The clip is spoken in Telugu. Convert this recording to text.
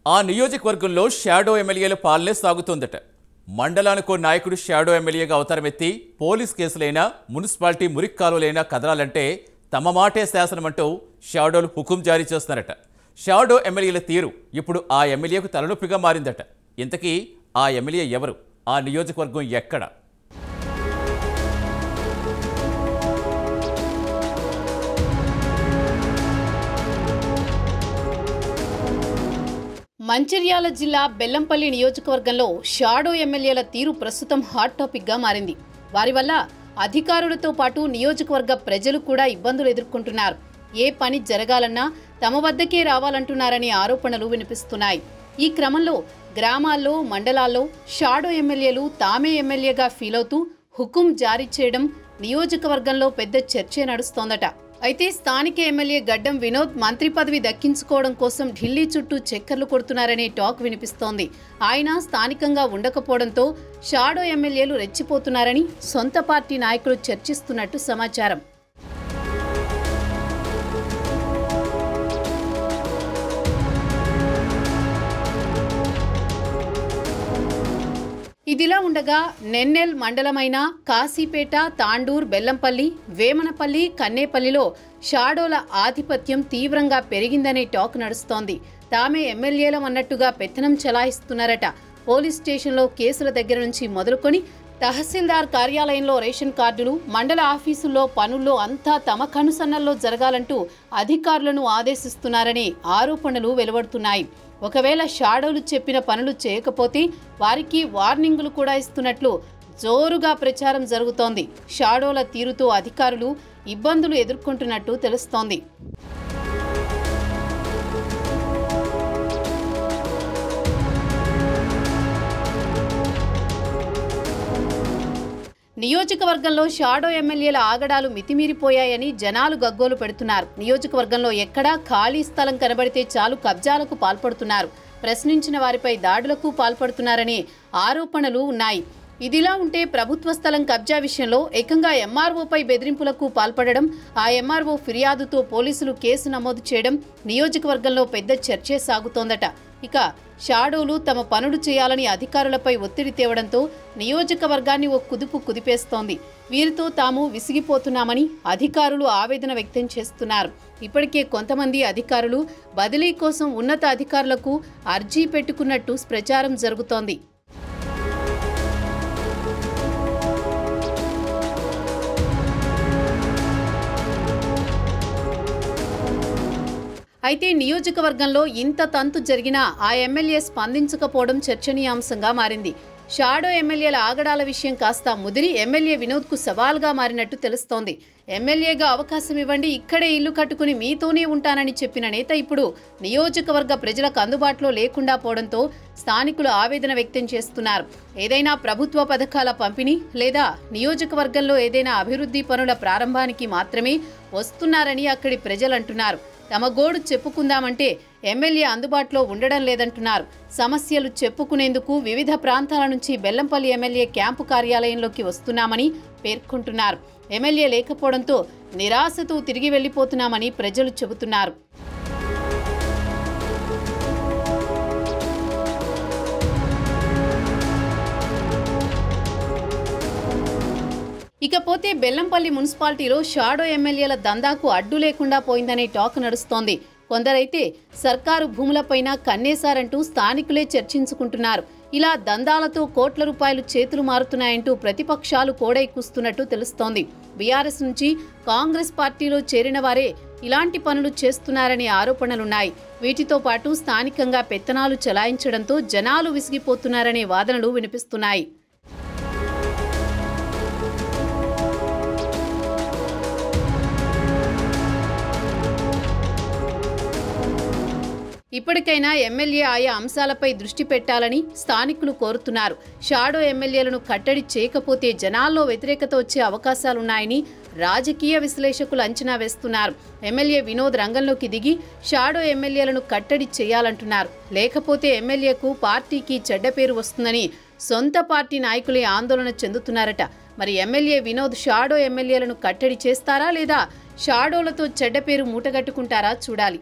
ఆ నియోజకవర్గంలో షాడో ఎమ్మెల్యేల పాలనే సాగుతోందట. మండలానికో నాయకుడు షాడో ఎమ్మెల్యేగా అవతారమెత్తి పోలీస్ కేసులైనా మున్సిపాలిటీ మురిక్కాలులైనా కదలాలంటే తమ మాటే శాసనమంటూ షాడోలు హుకుం జారీ చేస్తున్నారట. షాడో ఎమ్మెల్యేల తీరు ఇప్పుడు ఆ ఎమ్మెల్యేకు తలనొప్పిగా మారిందట. ఇంతకీ ఆ ఎమ్మెల్యే ఎవరు? ఆ నియోజకవర్గం ఎక్కడ? మంచిర్యాల జిల్లా బెల్లంపల్లి నియోజకవర్గంలో షాడో ఎమ్మెల్యేల తీరు ప్రస్తుతం హాట్ టాపిక్గా మారింది. వారి వల్ల అధికారులతో పాటు నియోజకవర్గ ప్రజలు కూడా ఇబ్బందులు ఎదుర్కొంటున్నారు. ఏ పని జరగాలన్నా తమ వద్దకే రావాలంటున్నారని ఆరోపణలు వినిపిస్తున్నాయి. ఈ క్రమంలో గ్రామాల్లో, మండలాల్లో షాడో ఎమ్మెల్యేలు తామే ఎమ్మెల్యేగా ఫీలవుతూ హుకుం జారీ చేయడం నియోజకవర్గంలో పెద్ద చర్చే నడుస్తోందట. అయితే స్థానిక ఎమ్మెల్యే గడ్డం వినోద్ మంత్రి పదవి దక్కించుకోవడం కోసం ఢిల్లీ చుట్టూ చక్కర్లు కొడుతున్నారనే టాక్ వినిపిస్తోంది. ఆయన స్థానికంగా ఉండకపోవడంతో షాడో ఎమ్మెల్యేలు రెచ్చిపోతున్నారని సొంత పార్టీ నాయకులు చర్చిస్తున్నట్టు సమాచారం. ఇదిలా ఉండగా నెన్నెల్ మండలమైన కాశీపేట, తాండూర్, బెల్లంపల్లి, వేమనపల్లి, కన్నేపల్లిలో షాడోల ఆధిపత్యం తీవ్రంగా పెరిగిందనే టాక్ నడుస్తోంది. తామే ఎమ్మెల్యేలం అన్నట్టుగా పెత్తనం చెలాయిస్తున్నారట. పోలీస్ స్టేషన్లో కేసుల దగ్గర నుంచి మొదలుకొని తహసీల్దార్ కార్యాలయంలో రేషన్ కార్డులు, మండల ఆఫీసుల్లో పనుల్లో అంతా తమ కనుసన్నల్లో జరగాలంటూ అధికారులను ఆదేశిస్తున్నారనే ఆరోపణలు వెలువడుతున్నాయి. ఒకవేళ షాడోలు చెప్పిన పనులు చేయకపోతే వారికి వార్నింగులు కూడా ఇస్తున్నట్లు జోరుగా ప్రచారం జరుగుతోంది. షాడోల తీరుతో అధికారులు ఇబ్బందులు ఎదుర్కొంటున్నట్టు తెలుస్తోంది. నియోజకవర్గంలో షాడో ఎమ్మెల్యేల ఆగడాలు మితిమీరిపోయాయని జనాలు గగ్గోలు పెడుతున్నారు. నియోజకవర్గంలో ఎక్కడా ఖాళీ స్థలం కనబడితే చాలు కబ్జాలకు పాల్పడుతున్నారు. ప్రశ్నించిన వారిపై దాడులకు పాల్పడుతున్నారనే ఆరోపణలు ఉన్నాయి. ఇదిలా ఉంటే ప్రభుత్వ స్థలం కబ్జా విషయంలో ఏకంగా ఎంఆర్ఓపై బెదిరింపులకు పాల్పడడం, ఆ ఎంఆర్ఓ ఫిర్యాదుతో పోలీసులు కేసు నమోదు చేయడం నియోజకవర్గంలో పెద్ద చర్చే సాగుతోందట. ఇక షాడోలు తమ పనులు చేయాలని అధికారులపై ఒత్తిడి తేవడంతో నియోజకవర్గాన్ని ఓ కుదుపు కుదిపేస్తోంది. వీరితో తాము విసిగిపోతున్నామని అధికారులు ఆవేదన వ్యక్తం చేస్తున్నారు. ఇప్పటికే కొంతమంది అధికారులు బదిలీ కోసం ఉన్నత అధికారులకు అర్జీ పెట్టుకున్నట్టు ప్రచారం జరుగుతోంది. అయితే నియోజకవర్గంలో ఇంత తంతు జరిగినా ఆ ఎమ్మెల్యే స్పందించకపోవడం చర్చనీయాంశంగా మారింది. షాడో ఎమ్మెల్యేల ఆగడాల విషయం కాస్త ముదిరి ఎమ్మెల్యే వినోద్కు సవాల్గా మారినట్టు తెలుస్తోంది. ఎమ్మెల్యేగా అవకాశం ఇవ్వండి, ఇక్కడే ఇల్లు కట్టుకుని మీతోనే ఉంటానని చెప్పిన నేత ఇప్పుడు నియోజకవర్గ ప్రజలకు అందుబాటులో లేకుండా పోవడంతో స్థానికులు ఆవేదన వ్యక్తం చేస్తున్నారు. ఏదైనా ప్రభుత్వ పథకాల పంపిణీ లేదా నియోజకవర్గంలో ఏదైనా అభివృద్ధి పనుల ప్రారంభానికి మాత్రమే వస్తున్నారని అక్కడి ప్రజలు అంటున్నారు. తమ గోడు చెప్పుకుందామంటే ఎమ్మెల్యే అందుబాటులో ఉండడం లేదంటున్నారు. సమస్యలు చెప్పుకునేందుకు వివిధ ప్రాంతాల నుంచి బెల్లంపల్లి ఎమ్మెల్యే క్యాంపు కార్యాలయంలోకి వస్తున్నామని పేర్కొంటున్నారు. ఎమ్మెల్యే లేకపోవడంతో నిరాశతో తిరిగి వెళ్లిపోతున్నామని ప్రజలు చెబుతున్నారు. ఇకపోతే బెల్లంపల్లి మున్సిపాలిటీలో షాడో ఎమ్మెల్యేల దందాకు అడ్డు లేకుండా పోయిందనే టాక్ నడుస్తోంది. కొందరైతే సర్కారు భూములపైన కన్నేశారంటూ స్థానికులే చర్చించుకుంటున్నారు. ఇలా దందాలతో కోట్ల రూపాయలు చేతులు మారుతున్నాయంటూ ప్రతిపక్షాలు కోడైకూస్తున్నట్టు తెలుస్తోంది. బీఆర్ఎస్ నుంచి కాంగ్రెస్ పార్టీలో చేరిన వారే ఇలాంటి పనులు చేస్తున్నారనే ఆరోపణలున్నాయి. వీటితో పాటు స్థానికంగా పెత్తనాలు చెలాయించడంతో జనాలు విసిగిపోతున్నారనే వాదనలు వినిపిస్తున్నాయి. ఇప్పటికైనా ఎమ్మెల్యే ఆయా అంశాలపై దృష్టి పెట్టాలని స్థానికులు కోరుతున్నారు. షాడో ఎమ్మెల్యేలను కట్టడి చేయకపోతే జనాల్లో వ్యతిరేకత వచ్చే అవకాశాలున్నాయని రాజకీయ విశ్లేషకులు అంచనా వేస్తున్నారు. ఎమ్మెల్యే వినోద్ రంగంలోకి దిగి షాడో ఎమ్మెల్యేలను కట్టడి చేయాలంటున్నారు. లేకపోతే ఎమ్మెల్యేకు పార్టీకి చెడ్డ పేరు వస్తుందని సొంత పార్టీ నాయకులే ఆందోళన చెందుతున్నారట. మరి ఎమ్మెల్యే వినోద్ షాడో ఎమ్మెల్యేలను కట్టడి చేస్తారా లేదా షాడోలతో చెడ్డ పేరు మూటగట్టుకుంటారా చూడాలి.